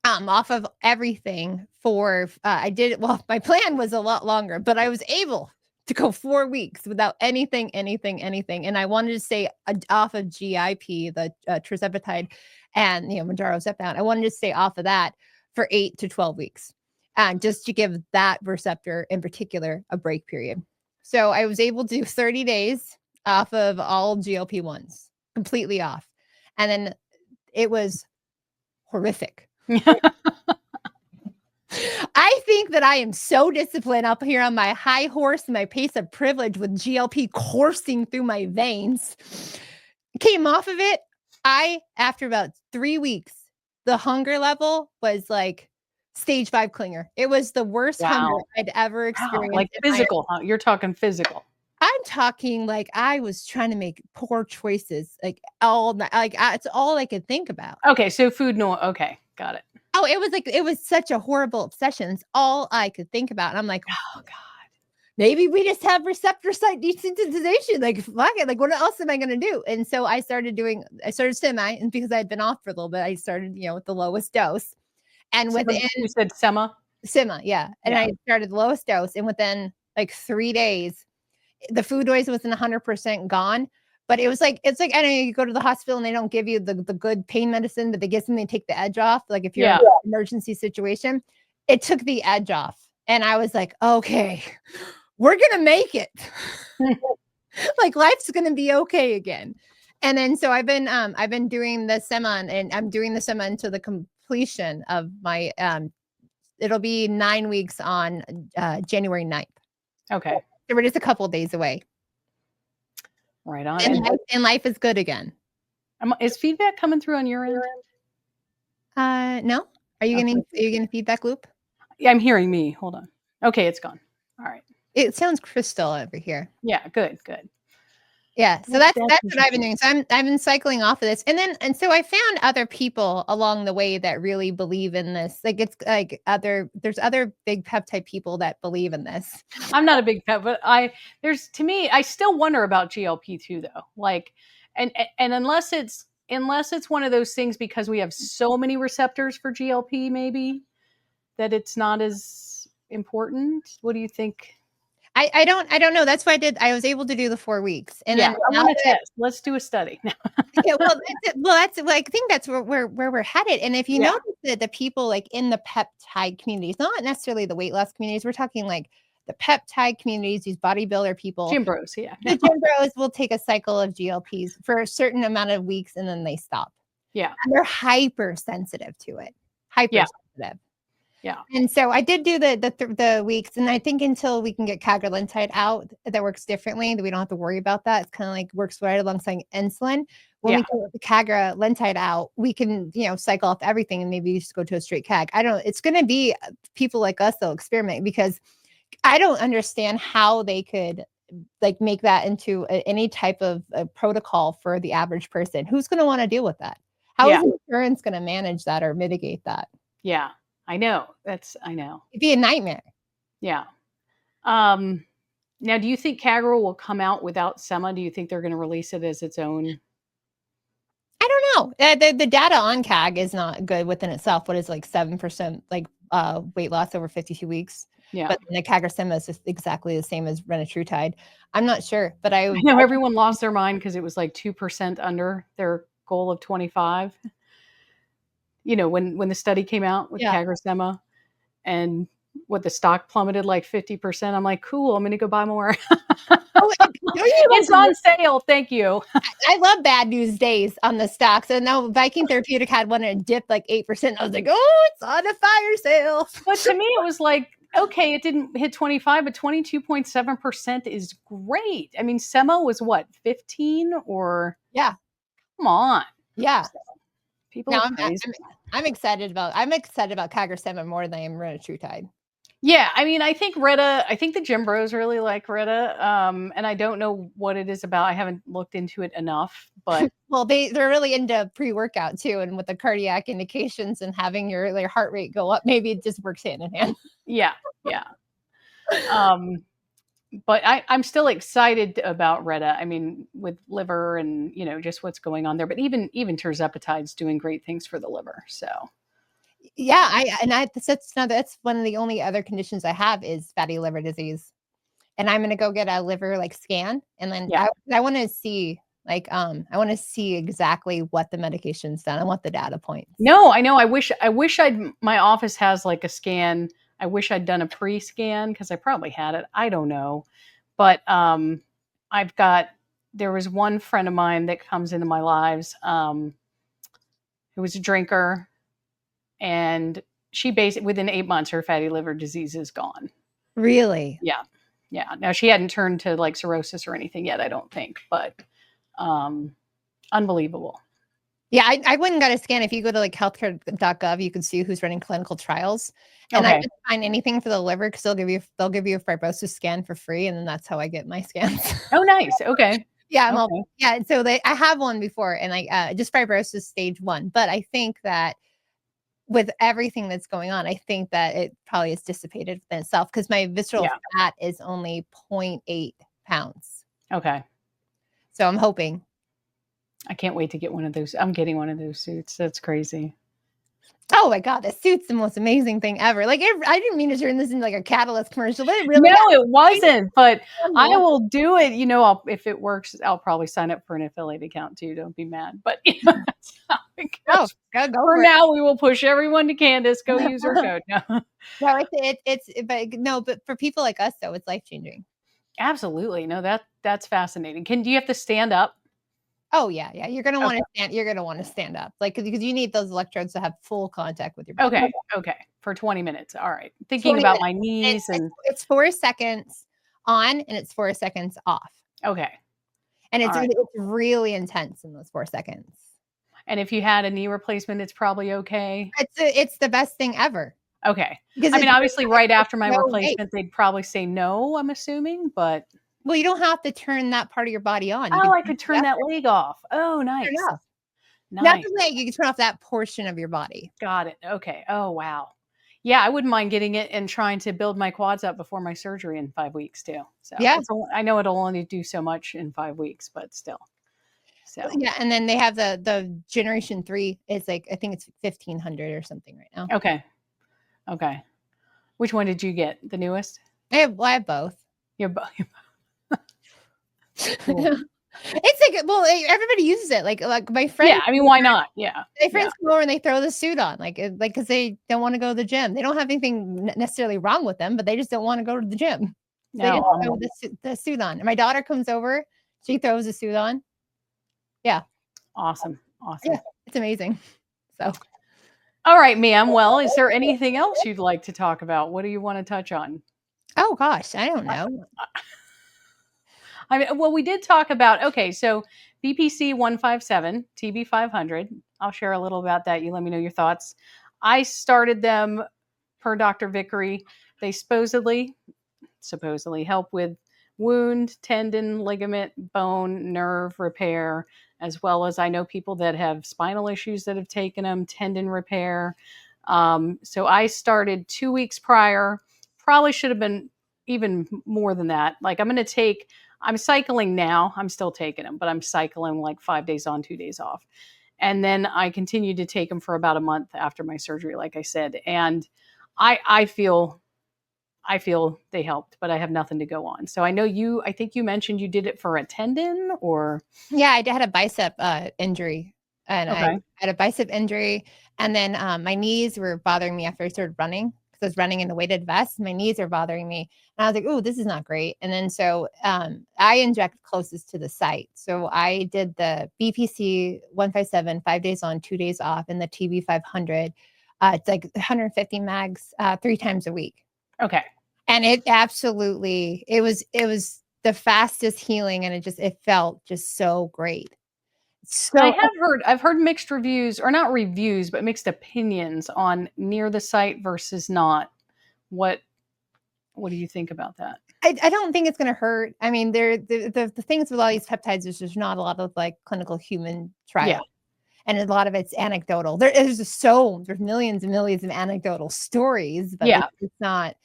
off of everything for, my plan was a lot longer, but I was able to go 4 weeks without anything. And I wanted to stay off of GIP, the tirzepatide and, Mounjaro Zepbound. I wanted to stay off of that for 8 to 12 weeks. And just to give that receptor in particular a break period. So I was able to do 30 days off of all GLP-1s, completely off. And then it was horrific. I think that I am so disciplined up here on my high horse and my pace of privilege with GLP coursing through my veins. Came off of it. After about 3 weeks, the hunger level was like stage 5 clinger. It was the worst hunger I'd ever experienced. Like physical, huh? You're talking physical. I'm talking like I was trying to make poor choices, like all night. It's all I could think about. Okay, so food no. Okay, got it. Oh, it was such a horrible obsession. It's all I could think about. And I'm like, oh God, maybe we just have receptor site desensitization. Like, fuck it. Like, what else am I going to do? And so I started semi, and because I had been off for a little bit, I started, with the lowest dose. And you said sema? Sema, yeah. And I started the lowest dose. And within like 3 days, the food noise wasn't 100% gone. But it's like, I know you go to the hospital and they don't give you the good pain medicine, but they give something to take the edge off. Like if you're in an emergency situation, it took the edge off. And I was like, okay, we're going to make it. Like life's going to be okay again. And then, so I've been doing the sema, and I'm doing the sema until the completion of my, it'll be 9 weeks on January 9th. Okay. So we're just a couple of days away. Right on. And life is good again. Is feedback coming through on your end? No. Are you Okay. getting feedback loop? Yeah, I'm hearing me. Hold on. Okay, it's gone. All right. It sounds crystal over here. Yeah, good, good. Yeah, so That's that's what I've been interesting. doing. So I've been cycling off of this, and so I found other people along the way that really believe in this. Like it's like there's other big peptide people that believe in this. I'm not a big pet, but to me, I still wonder about GLP-2 though. Like, and unless it's one of those things because we have so many receptors for GLP, maybe that it's not as important. What do you think? I don't know. That's why I was able to do the 4 weeks, and Yeah, then I now want to that test. Let's do a study. yeah, that's like I think that's where we're headed. And if you Yeah, notice that the people like in the peptide communities, not necessarily the weight loss communities, we're talking like the peptide communities, these bodybuilder people, gym bros. Yeah, the gym bros will take a cycle of GLPs for a certain amount of weeks and then they stop. yeah, And they're hypersensitive to it. yeah, Hypersensitive. yeah, And so I did do the weeks, and I think until we can get cagrilintide out, that works differently. That we don't have to worry about that. It's kind of like works right alongside insulin. When yeah, we get the cagrilintide out, we can cycle off everything and maybe just go to a straight cag. I don't. It's going to be people like us that'll experiment because I don't understand how they could like make that into any type of a protocol for the average person. Who's going to want to deal with that? How is yeah, insurance going to manage that or mitigate that? yeah. I know. I know. It'd be a nightmare. Yeah. Now, do you think Kaggle will come out without Sema? Do you think they're going to release it as its own? I don't know. The data on CAG is not good within itself. What is like 7% like weight loss over 52 weeks? Yeah. But the cagrilintide is just exactly the same as retatrutide. I'm not sure, but I know everyone lost their mind because it was like 2% under their goal of 25. When the study came out with yeah. CagriSema and what the stock plummeted like 50%. I'm like, cool, I'm going to go buy more. Oh, It's on sale. Thank you. I love bad news days on the stock. So now Viking Therapeutic had one and it dipped like 8%. I was like, oh, it's on a fire sale. But to me, it was like, okay, it didn't hit 25, but 22.7% is great. I mean, Sema was what, 15 or? Yeah. Come on. Yeah. So, people Now are crazy. I'm excited about cagrilintide more than I am retatrutide. Yeah, I mean, I think the gym bros really like Retta, and I don't know what it is about. I haven't looked into it enough, but well, they're really into pre-workout too, and with the cardiac indications and having your heart rate go up, maybe it just works hand in hand. yeah, yeah. But I'm still excited about Retta. I mean, with liver and just what's going on there. But even Tirzepatide's doing great things for the liver. So yeah, that's one of the only other conditions I have is fatty liver disease, and I'm gonna go get a liver scan, and then yeah, I want to see I want to see exactly what the medication's done. I want the data points. no, I know. I wish my office has like a scan. I wish I'd done a pre-scan because I probably had it. I don't know, but there was one friend of mine that comes into my lives who was a drinker, and she basically within 8 months her fatty liver disease is gone. Really? Yeah. Yeah. Now she hadn't turned to like cirrhosis or anything yet, I don't think, but unbelievable. Yeah, I wouldn't got a scan. If you go to healthcare.gov, you can see who's running clinical trials. And I didn't find anything for the liver because they'll give you a fibrosis scan for free, and then that's how I get my scans. Oh, nice. Okay. Yeah, yeah. So I have one before, and just fibrosis stage 1. But I think that with everything that's going on, I think that it probably is dissipated within itself because my visceral fat is only 0.8 pounds. Okay. So I'm hoping. I can't wait to get one of those. I'm getting one of those suits. That's crazy. Oh my God, the suit's the most amazing thing ever. I didn't mean to turn this into like a Catalyst commercial, but it really it wasn't. But I will do it. If it works, I'll probably sign up for an affiliate account too. Don't be mad. But that's how it goes. Go for now, we will push everyone to Candice. Go use her code. No, but for people like us though, it's life changing. Absolutely. No, that's fascinating. Do you have to stand up? Oh yeah. You're gonna want to stand. You're gonna want to stand up, because you need those electrodes to have full contact with your body. Okay. For 20 minutes. All right. Thinking about my knees it's 4 seconds on and it's 4 seconds off. Okay. And it's really intense in those 4 seconds. And if you had a knee replacement, it's probably okay. It's the best thing ever. Okay. Because I mean, it's obviously, right after my no weight. replacement, they'd probably say no, I'm assuming, but Well, you don't have to turn that part of your body on. You oh, can I turn could the turn that leg off. Oh, turn nice. off. Not Nice. the leg, you can turn off that portion of your body. Got it. Okay. Oh, wow. Yeah, I wouldn't mind getting it and trying to build my quads up before my surgery in 5 weeks too. So Yeah. I know it'll only do so much in 5 weeks, but still. So Yeah, and then they have the generation 3. It's like, I think it's 1,500 or something right now. okay. Okay. Which one did you get? The newest? I have both. You're both. It's like, well, everybody uses it. Like my friends. Yeah, I mean, why not? Yeah. My friends come over and they throw the suit on, like because they don't want to go to the gym. They don't have anything necessarily wrong with them, but they just don't want to go to the gym. So they just No. throw the suit on. And my daughter comes over, she throws the suit on. Yeah. Awesome. Awesome. Yeah, it's amazing. So, all right, ma'am. Well, is there anything else you'd like to talk about? What do you want to touch on? oh gosh, I don't know. I mean, well, we did talk about, okay, so BPC-157, TB-500. I'll share a little about that. You let me know your thoughts. I started them per Dr. Vickery. They supposedly help with wound, tendon, ligament, bone, nerve repair, as well as I know people that have spinal issues that have taken them, tendon repair. So I started 2 weeks prior. Probably should have been even more than that. Like I'm cycling now. I'm still taking them, but I'm cycling like 5 days on, 2 days off. And then I continued to take them for about a month after my surgery, like I said. And I feel they helped, but I have nothing to go on. So I think you mentioned you did it for a tendon or. Yeah, I had a bicep injury, and I Okay. had a bicep injury, and then my knees were bothering me after I started running because I was running in the weighted vest. My knees are bothering me, and I was like, "Oh, this is not great." And then so I inject closest to the site, so I did the BPC 157 5 days on, 2 days off, and the TB 500. It's like 150 mags 3 times a week. Okay. And it absolutely, it was the fastest healing, and it felt just so great. So I've heard mixed reviews, or not reviews, but mixed opinions on near the site versus not. What do you think about that? I don't think it's gonna hurt. I mean, the things with all these peptides is there's not a lot of like clinical human trial. Yeah. And a lot of it's anecdotal. There's millions and millions of anecdotal stories, but Yeah. it's not.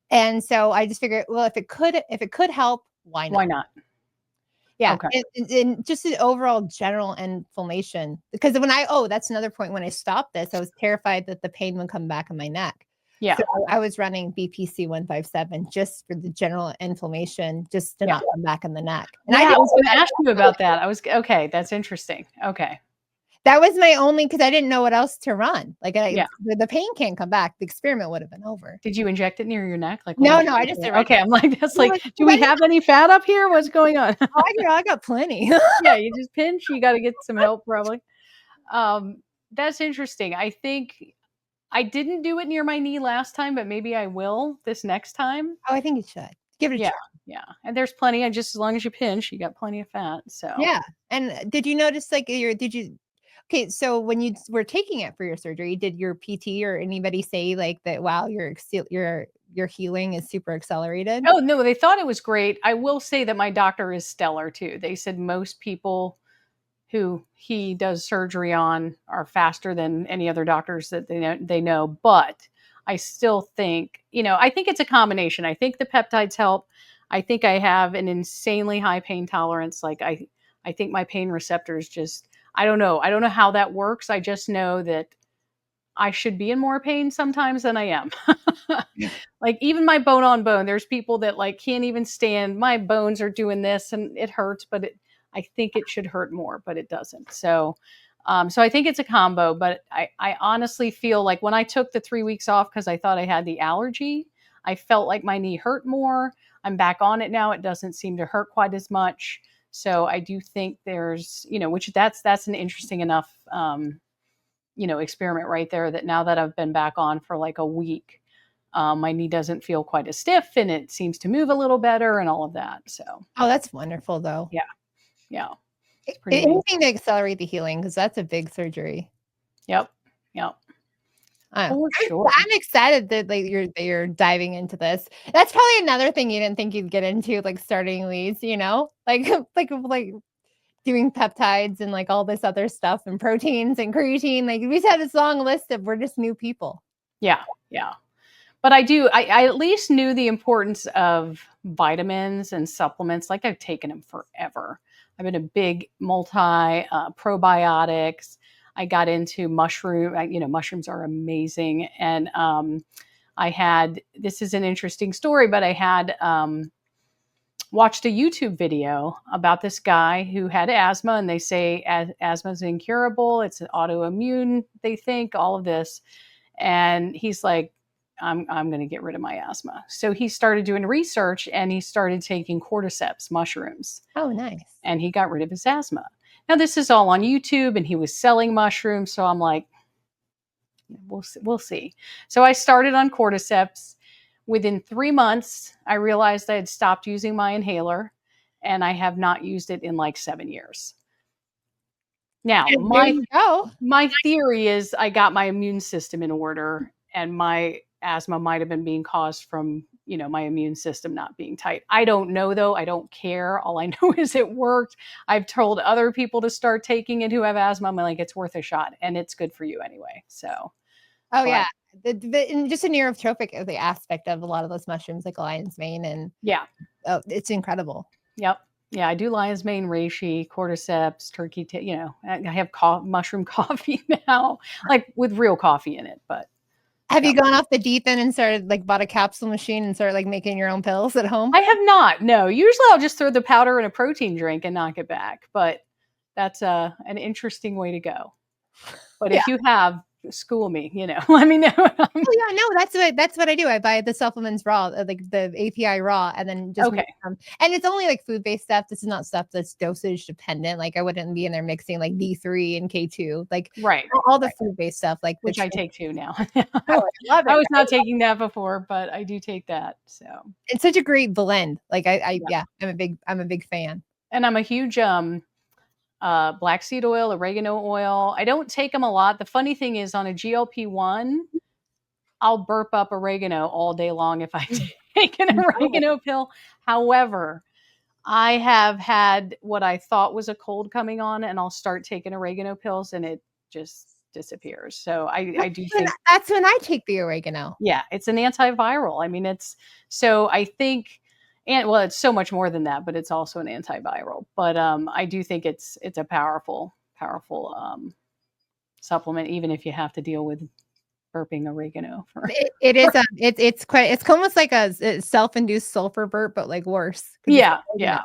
And so I just figured, well, if it could help, why not? Why not? Yeah, Okay. and just the overall general inflammation. Because that's another point. When I stopped this, I was terrified that the pain would come back in my neck. Yeah. So I was running BPC-157 just for the general inflammation, just to Yeah. not come back in the neck. And Yeah, I was going to ask you about that. that. Okay, that's interesting. Okay. That was my only, because I didn't know what else to run. Like Yeah. the pain can't come back. The experiment would have been over. Did you inject it near your neck? Like No, I just did right. Okay, I'm like, that's like, do Well, we have any fat up here? What's going on? I got plenty. Yeah, you just pinch. You got to get some help, probably. That's interesting. I think I didn't do it near my knee last time, but maybe I will this next time. Oh, I think you should give it a Yeah, try. yeah. And there's plenty. Just as long as you pinch, you got plenty of fat. So Yeah. And did you notice, like, okay, so when you were taking it for your surgery, did your PT or anybody say like that, wow, your healing is super accelerated? Oh, no, they thought it was great. I will say that my doctor is stellar too. They said most people who he does surgery on are faster than any other doctors that they know. But I still think, I think it's a combination. I think the peptides help. I think I have an insanely high pain tolerance. Like I think my pain receptors just, I don't know. I don't know how that works. I just know that I should be in more pain sometimes than I am. Like even my bone on bone, there's people that like can't even stand. My bones are doing this and it hurts, but I think it should hurt more, but it doesn't. So I think it's a combo, but I honestly feel like when I took the 3 weeks off because I thought I had the allergy, I felt like my knee hurt more. I'm back on it now. It doesn't seem to hurt quite as much. So I do think there's, which that's an interesting enough, experiment right there, that now that I've been back on for like a week, my knee doesn't feel quite as stiff and it seems to move a little better and all of that. So, Oh, that's wonderful though. yeah. Yeah. It's pretty amazing. Anything to accelerate the healing, because that's a big surgery. Yep. Yep. For sure. I'm excited that you're diving into this. That's probably another thing you didn't think you'd get into, like starting leads, you know, like like doing peptides and like all this other stuff and proteins and creatine. Like we just had this long list of we're just new people. Yeah. Yeah. But I at least knew the importance of vitamins and supplements. Like I've taken them forever. I've been a big probiotics. I got into mushrooms are amazing. And this is an interesting story, but I had watched a YouTube video about this guy who had asthma, and they say asthma is incurable. It's an autoimmune, they think, all of this. And he's like, I'm going to get rid of my asthma. So he started doing research and he started taking cordyceps mushrooms. Oh, nice. And he got rid of his asthma. Now, this is all on YouTube and he was selling mushrooms. So I'm like, we'll see. So I started on cordyceps. Within 3 months, I realized I had stopped using my inhaler and I have not used it in like 7 years. Now, my theory is I got my immune system in order and my asthma might have been being caused from, my immune system not being tight. I don't know though. I don't care. All I know is it worked. I've told other people to start taking it who have asthma. I'm like, it's worth a shot and it's good for you anyway. So. Yeah. And just a neurotropic the aspect of a lot of those mushrooms like lion's mane and it's incredible. Yep. Yeah, I do lion's mane, reishi, cordyceps, turkey. I have mushroom coffee now, like with real coffee in it. But have you gone off the deep end and started like bought a capsule machine and started like making your own pills at home? I have not. No, usually I'll just throw the powder in a protein drink and knock it back. But that's an interesting way to go. But if you have, school me, let me know. That's what I do. I buy the supplements raw, like the API raw, and then just and it's only like food-based stuff. This is not stuff that's dosage dependent. Like I wouldn't be in there mixing like D3 and K2, like all the food-based stuff, like which I take too now. I love it. I was not taking that before, but I do take that. So it's such a great blend. Like I'm a big fan. And I'm a huge black seed oil, oregano oil. I don't take them a lot. The funny thing is on a GLP-1, I'll burp up oregano all day long if I take an oregano pill. However, I have had what I thought was a cold coming on and I'll start taking oregano pills and it just disappears. So I do think that's when I take the oregano. Yeah, it's an antiviral. I mean, I think it's so much more than that, but it's also an antiviral. But I do think it's a powerful supplement, even if you have to deal with burping oregano. It is. It's almost like a self-induced sulfur burp, but like worse. Yeah. Well,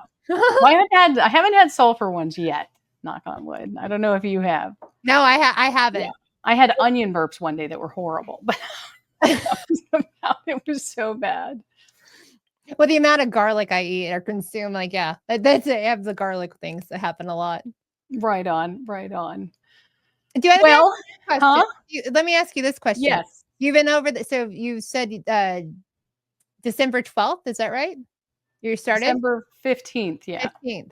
I haven't had sulfur ones yet. Knock on wood. I don't know if you have. No, I haven't. Yeah. I had onion burps one day that were horrible, but it was so bad. Well, the amount of garlic I eat or consume, like, that's it. I have the garlic things that happen a lot. Right on. Do I let me ask you this question. Yes. You've been over so you said December 12th, is that right? You started? December 15th, yeah. 15th.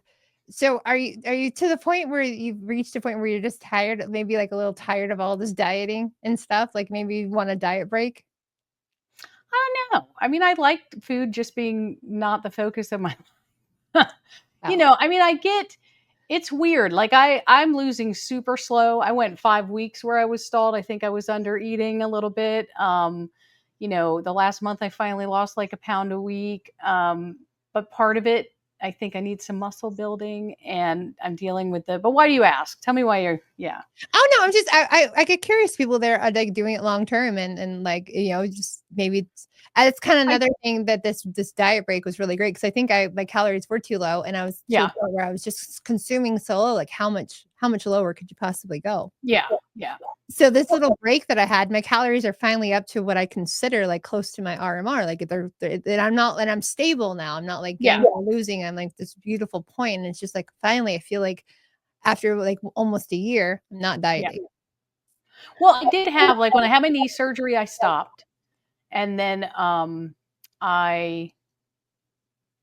So are you to the point where you've reached a point where you're just tired, maybe like a little tired of all this dieting and stuff? Like maybe you want a diet break? I don't know. I mean, I like food just being not the focus of my it's weird. Like I'm losing super slow. I went 5 weeks where I was stalled. I think I was under eating a little bit. The last month I finally lost like a pound a week. But part of it, I think I need some muscle building and I'm dealing with but why do you ask? Tell me why you're, Oh no, I'm just, I get curious. People there are like doing it long-term and like, just maybe it's kind of another thing that this diet break was really great. Cause I think my calories were too low and I was where I was just consuming so low, like how much lower could you possibly go? Yeah. So this little break that I had, my calories are finally up to what I consider like close to my RMR. Like I'm stable now. I'm not like losing. I'm like this beautiful point. And it's just like, finally, I feel like after like almost a year, I'm not dieting. Yeah. Well, I did have like when I had my knee surgery, I stopped. And then I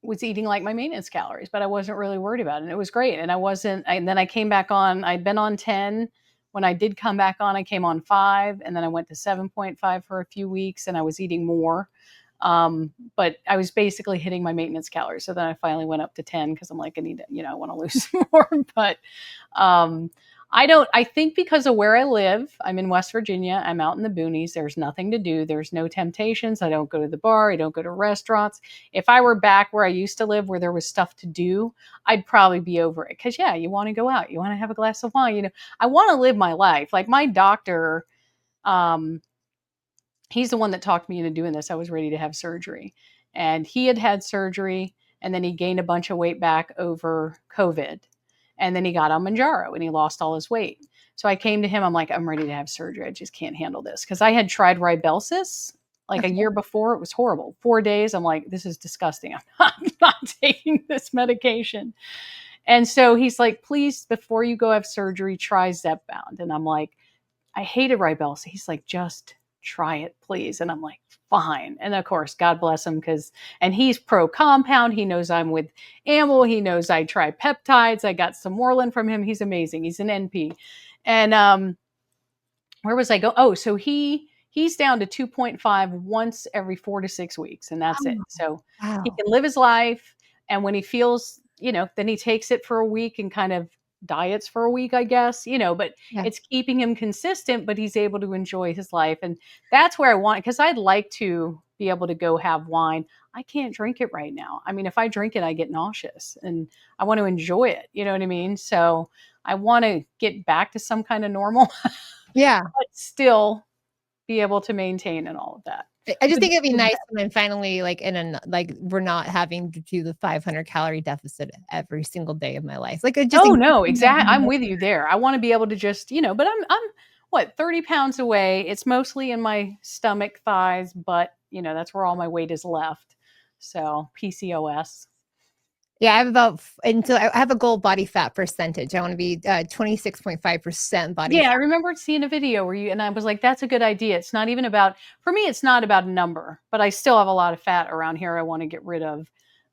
was eating like my maintenance calories, but I wasn't really worried about it. And it was great. And and then I came back on, I'd been on 10. When I did come back on, I came on 5, and then I went to 7.5 for a few weeks, and I was eating more. But I was basically hitting my maintenance calories. So then I finally went up to 10 because I'm like, I need to, I want to lose more. But I think because of where I live, I'm in West Virginia, I'm out in the boonies. There's nothing to do. There's no temptations. I don't go to the bar. I don't go to restaurants. If I were back where I used to live, where there was stuff to do, I'd probably be over it. Cause yeah, you want to go out, you want to have a glass of wine, I want to live my life. Like my doctor, he's the one that talked me into doing this. I was ready to have surgery, and he had surgery, and then he gained a bunch of weight back over COVID. And then he got on Mounjaro and he lost all his weight. So I came to him. I'm like, I'm ready to have surgery. I just can't handle this. Because I had tried Ribelsis like a year before. It was horrible. 4 days. I'm like, this is disgusting. I'm not taking this medication. And so he's like, please, before you go have surgery, try Zepbound. And I'm like, I hated Ribelsis. He's like, just try it, please. And I'm like, fine. And of course, God bless him, and he's pro compound. He knows I'm with Amyl. He knows I try peptides. I got some Moreland from him. He's amazing. He's an NP. And where was I go? Oh, so he's down to 2.5 once every 4 to 6 weeks, and that's it. So he can live his life. And when he feels, then he takes it for a week and kind of diets for a week, I guess, but it's keeping him consistent, but he's able to enjoy his life. And that's where I want, because I'd like to be able to go have wine. I can't drink it right now. I mean, if I drink it, I get nauseous, and I want to enjoy it. You know what I mean? So I want to get back to some kind of normal, but still be able to maintain and all of that. I just think it'd be nice when I'm finally we're not having to do the 500 calorie deficit every single day of my life. No, exactly. I'm with you there. I want to be able to just, but I'm 30 pounds away. It's mostly in my stomach, thighs, but that's where all my weight is left. So PCOS. Yeah, I have a goal body fat percentage. I want to be 26.5% body fat. Yeah, I remember seeing a video and I was like, that's a good idea. It's not even for me, it's not about a number, but I still have a lot of fat around here I want to get rid of.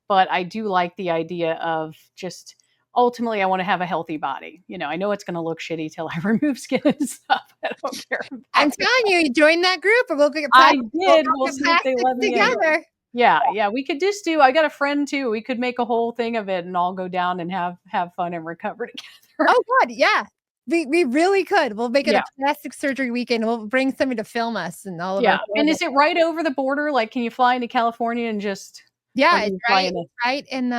But I do like the idea of just, ultimately, I want to have a healthy body. I know it's going to look shitty till I remove skin and stuff. I don't care. I'm telling you, join that group or we'll get plastic. I did. We'll see if they let me together. In. Yeah. We could just I got a friend too. We could make a whole thing of it and all go down and have fun and recover together. Oh God, yeah. We really could. We'll make it a plastic surgery weekend. We'll bring somebody to film us and all of that. And is it right over the border? Like, can you fly into California and just? Yeah, it's right in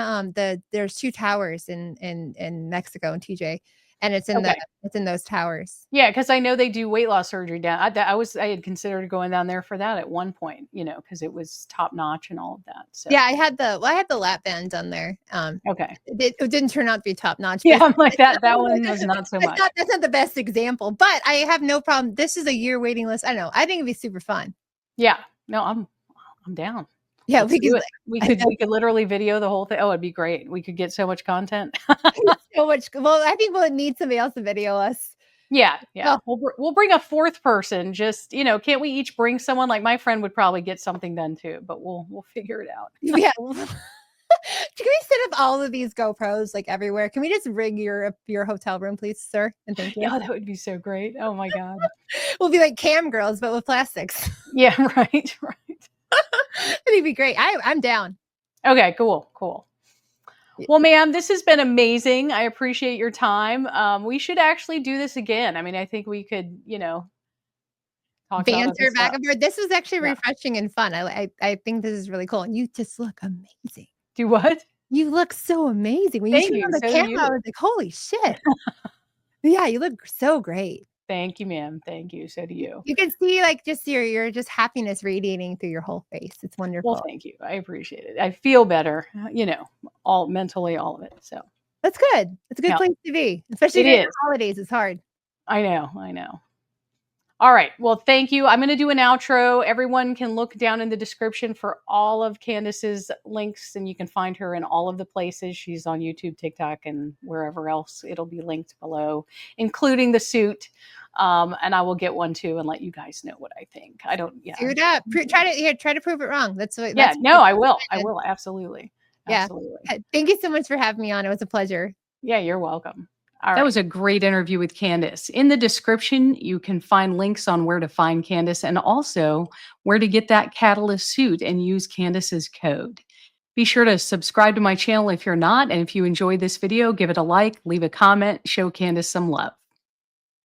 there's 2 towers in Mexico and TJ. And it's in those towers. Yeah, because I know they do weight loss surgery down. I had considered going down there for that at one point, because it was top notch and all of that. So yeah, I had the lap band done there. Okay, it didn't turn out to be top notch. Yeah, I'm like that one was not so much. That's not the best example, but I have no problem. This is a year waiting list. I don't know. I think it'd be super fun. Yeah, no, I'm down. Yeah, we could literally video the whole thing. Oh, it'd be great. We could get so much content. So much. Well, I think we'll need somebody else to video us. Yeah. We'll bring a 4th person. Just can't we each bring someone? Like my friend would probably get something done too, but we'll figure it out. Yeah. Can we set up all of these GoPros everywhere? Can we just rig your hotel room, please, sir? And thank you. Yeah, that would be so great. Oh my God. We'll be like cam girls, but with plastics. Yeah. Right. It'd be great. I'm down. Okay, cool. Well, ma'am, this has been amazing. I appreciate your time. We should actually do this again. I mean, I think we could, talk banter back and forth. This was actually refreshing and fun. I think this is really cool. And you just look amazing. Do what? You look so amazing. When you turn on the camera, I was like, holy shit. Yeah, you look so great. Thank you, ma'am. Thank you. So do you. You can see just your just happiness radiating through your whole face. It's wonderful. Well, thank you. I appreciate it. I feel better, all mentally, all of it. So that's good. It's a good place to be, especially during the holidays. It's hard. I know. All right. Well, thank you. I'm going to do an outro. Everyone can look down in the description for all of Candice's links, and you can find her in all of the places. She's on YouTube, TikTok, and wherever else. It'll be linked below, including the suit. And I will get one too and let you guys know what I think. I don't. Yeah. Do that. Try to prove it wrong. That's what. Yeah. No, I will. I will absolutely. Yeah. Absolutely. Thank you so much for having me on. It was a pleasure. Yeah, you're welcome. All That right. was a great interview with Candice. In the description, you can find links on where to find Candice and also where to get that Catalyst suit and use Candice's code. Be sure to subscribe to my channel if you're not, and if you enjoyed this video, give it a like, leave a comment, show Candice some love.